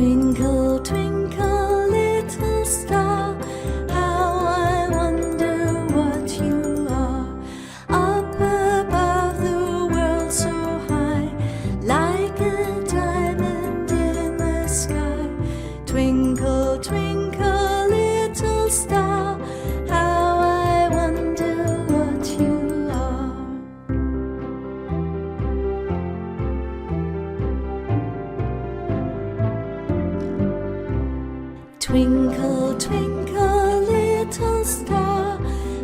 Twinkle, twinkle, little star, how I wonder what you are. Up above the world so high, like a diamond in the sky. Twinkle, twinkle, little star, how I wonder what you are. Twinkle, twinkle, little star,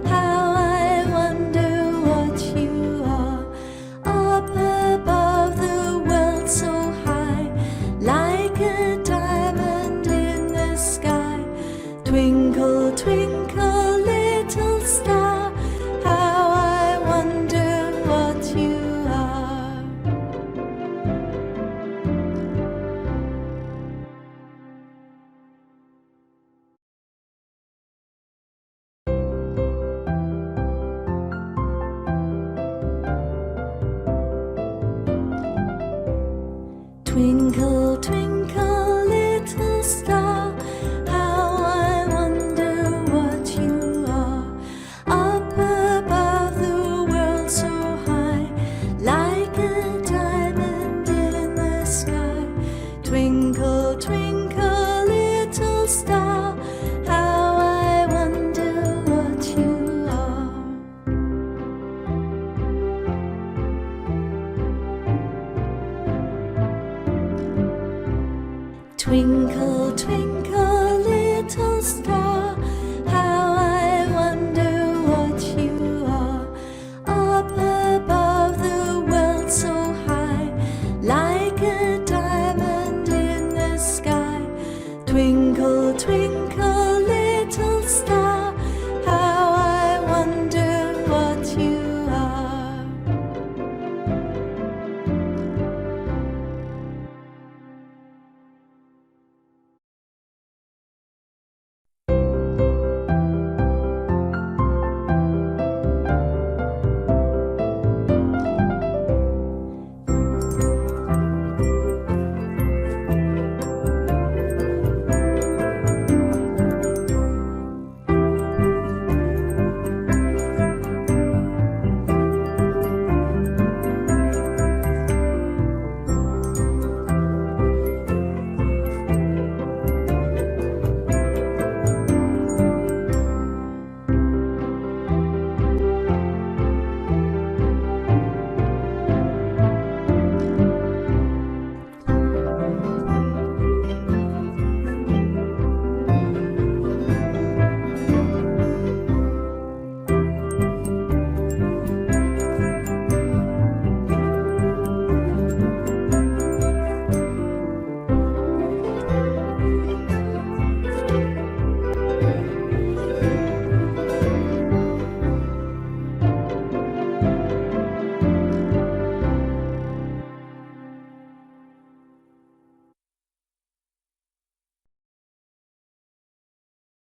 how I wonder what you are. Up above the world so high, like a diamond in the sky. Twinkle, twinkle, little star, how I wonder what you are. Twinkle, twinkle, little star, how I wonder what you are. Up above the world so high, like a diamond in the sky. Twinkle, twinkle, little star, how I wonder what you are. Twinkle, twinkle,